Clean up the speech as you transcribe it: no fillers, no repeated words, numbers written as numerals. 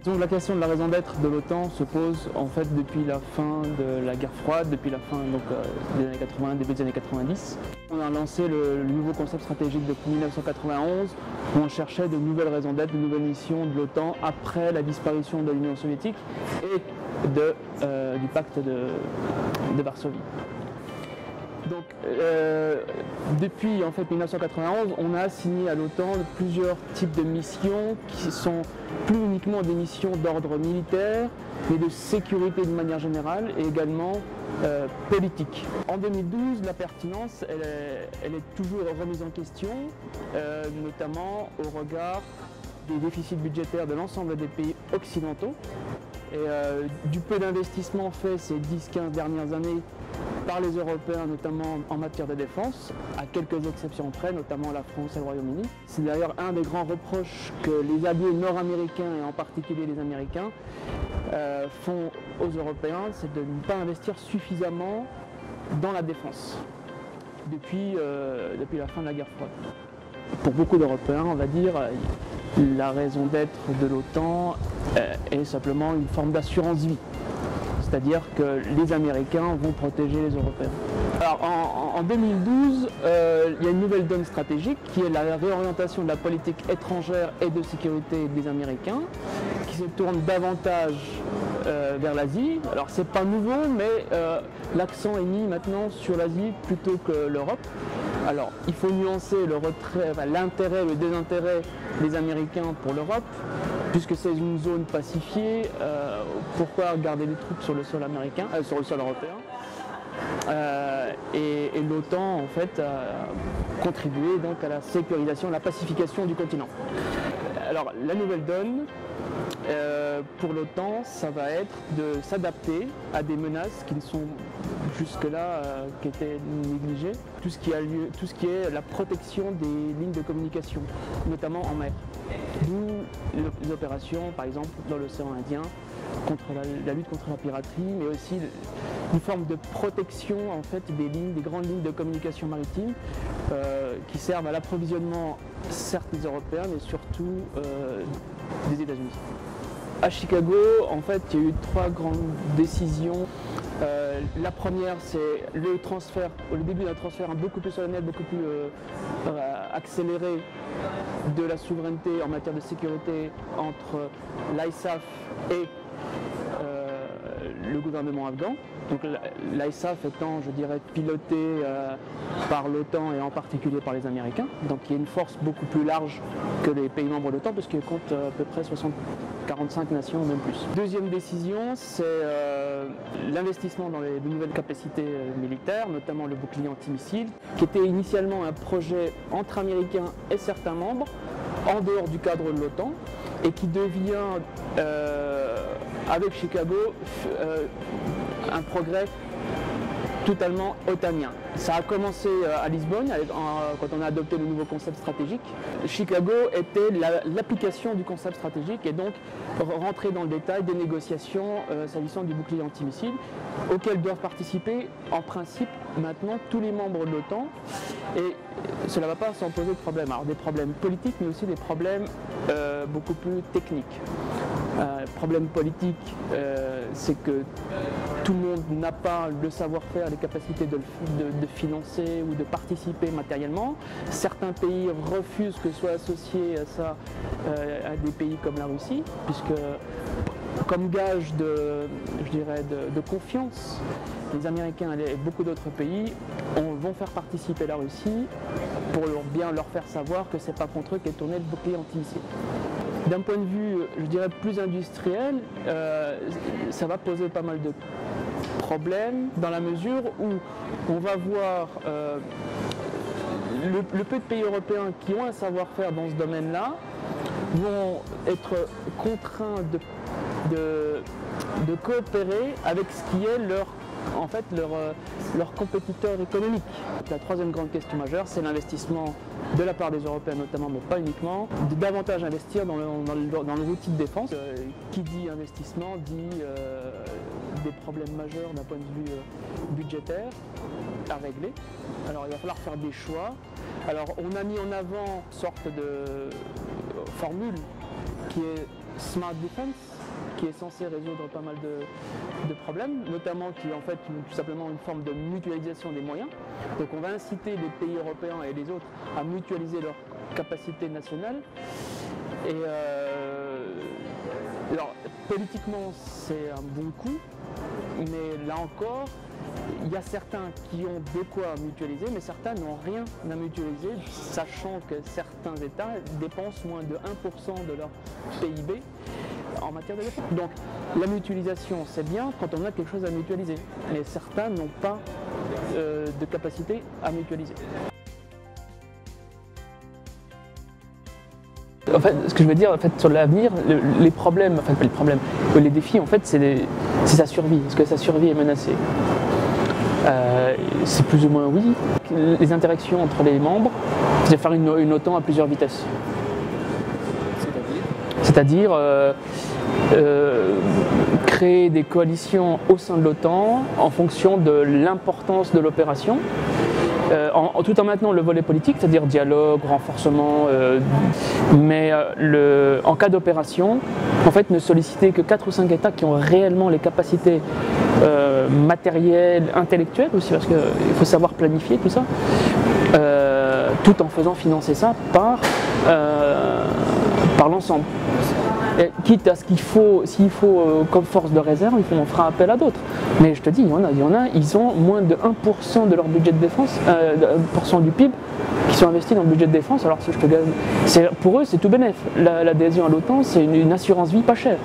Donc la question de la raison d'être de l'OTAN se pose en fait depuis la fin de la guerre froide, depuis la fin des années 80, début des années 90. On a lancé le nouveau concept stratégique depuis 1991 où on cherchait de nouvelles raisons d'être, de nouvelles missions de l'OTAN après la disparition de l'Union soviétique et du pacte de Varsovie. Donc, depuis en fait 1991, on a assigné à l'OTAN plusieurs types de missions qui sont plus uniquement des missions d'ordre militaire, mais de sécurité de manière générale et également politique. En 2012, la pertinence, elle est toujours remise en question, notamment au regard des déficits budgétaires de l'ensemble des pays occidentaux et du peu d'investissement fait ces 10-15 dernières années par les Européens, notamment en matière de défense, à quelques exceptions près, notamment la France et le Royaume-Uni. C'est d'ailleurs un des grands reproches que les alliés nord-américains, et en particulier les Américains, font aux Européens, c'est de ne pas investir suffisamment dans la défense depuis la fin de la guerre froide. Pour beaucoup d'Européens, on va dire, la raison d'être de l'OTAN est simplement une forme d'assurance vie. C'est-à-dire que les Américains vont protéger les Européens. Alors en 2012, il y a une nouvelle donne stratégique qui est la réorientation de la politique étrangère et de sécurité des Américains, qui se tourne davantage vers l'Asie. Alors c'est pas nouveau, mais l'accent est mis maintenant sur l'Asie plutôt que l'Europe. Alors il faut nuancer l'intérêt et le désintérêt des Américains pour l'Europe. Puisque c'est une zone pacifiée, pourquoi garder des troupes sur le sol américain, sur le sol européen et l'OTAN en fait a contribué donc à la sécurisation, à la pacification du continent. Alors la nouvelle donne pour l'OTAN, ça va être de s'adapter à des menaces qui ne sont jusque-là qui étaient négligées. Tout ce qui est la protection des lignes de communication, notamment en mer. D'où les opérations, par exemple, dans l'océan Indien, contre la lutte contre la piraterie, mais aussi une forme de protection en fait, des grandes lignes de communication maritime qui servent à l'approvisionnement, certes des Européens, mais surtout des États-Unis. À Chicago, en fait, il y a eu 3 grandes décisions. La première, c'est le début d'un transfert beaucoup plus solennel, beaucoup plus accéléré de la souveraineté en matière de sécurité entre l'ISAF et le gouvernement afghan. Donc l'ISAF étant, je dirais, piloté par l'OTAN et en particulier par les Américains. Donc il y a une force beaucoup plus large que les pays membres de l'OTAN, puisqu'il compte à peu près 45 nations ou même plus. Deuxième décision, c'est l'investissement dans les nouvelles capacités militaires, notamment le bouclier antimissile, qui était initialement un projet entre Américains et certains membres, en dehors du cadre de l'OTAN, et qui devient, avec Chicago, un progrès totalement otanien. Ça a commencé à Lisbonne, quand on a adopté le nouveau concept stratégique. Chicago était l'application du concept stratégique et donc rentrer dans le détail des négociations s'agissant du bouclier antimissile, auxquelles doivent participer en principe maintenant tous les membres de l'OTAN. Et cela ne va pas sans poser de problèmes. Alors des problèmes politiques, mais aussi des problèmes beaucoup plus techniques. Problème politique, c'est que tout le monde n'a pas le savoir-faire, les capacités de financer ou de participer matériellement. Certains pays refusent que soit associé à ça à des pays comme la Russie, puisque comme gage de confiance, les Américains et beaucoup d'autres pays vont faire participer la Russie pour bien leur faire savoir que c'est pas contre eux qu'est tourné le bouclier antimissile. D'un point de vue, je dirais, plus industriel, ça va poser pas mal de problèmes dans la mesure où on va voir le peu de pays européens qui ont un savoir-faire dans ce domaine-là vont être contraints de coopérer avec ce qui est leur compétiteur économique. La troisième grande question majeure, c'est l'investissement de la part des Européens notamment, mais pas uniquement, de davantage investir dans les outils de défense. Qui dit investissement dit des problèmes majeurs d'un point de vue budgétaire à régler. Alors il va falloir faire des choix. Alors on a mis en avant une sorte de formule qui est Smart Defense. qui est censé résoudre pas mal de problèmes, notamment qui est en fait tout simplement une forme de mutualisation des moyens. Donc on va inciter les pays européens et les autres à mutualiser leurs capacités nationales. Et alors politiquement c'est un bon coup, mais là encore, il y a certains qui ont de quoi mutualiser, mais certains n'ont rien à mutualiser, sachant que certains États dépensent moins de 1% de leur PIB en matière de défense. Donc la mutualisation, c'est bien quand on a quelque chose à mutualiser, mais certains n'ont pas de capacité à mutualiser. En fait, ce que je veux dire sur l'avenir, les problèmes, enfin pas les problèmes, les défis en fait, c'est sa survie. Est-ce que sa survie est menacée? C'est plus ou moins oui. Les interactions entre les membres, c'est faire une OTAN à plusieurs vitesses. C'est-à-dire créer des coalitions au sein de l'OTAN en fonction de l'importance de l'opération. Tout en maintenant le volet politique, c'est-à-dire dialogue, renforcement, mais en cas d'opération, en fait, ne solliciter que 4 ou 5 États qui ont réellement les capacités matérielles, intellectuelles aussi, parce qu'il faut savoir planifier tout ça, tout en faisant financer ça par l'ensemble. Et quitte à ce qu'il faut, s'il faut comme force de réserve, on fera appel à d'autres. Mais je te dis, il y en a, ils ont moins de 1% de leur budget de défense, 1% du PIB, qui sont investis dans le budget de défense. Alors je te gagne, pour eux c'est tout bénef. L'adhésion à l'OTAN, c'est une assurance vie pas chère.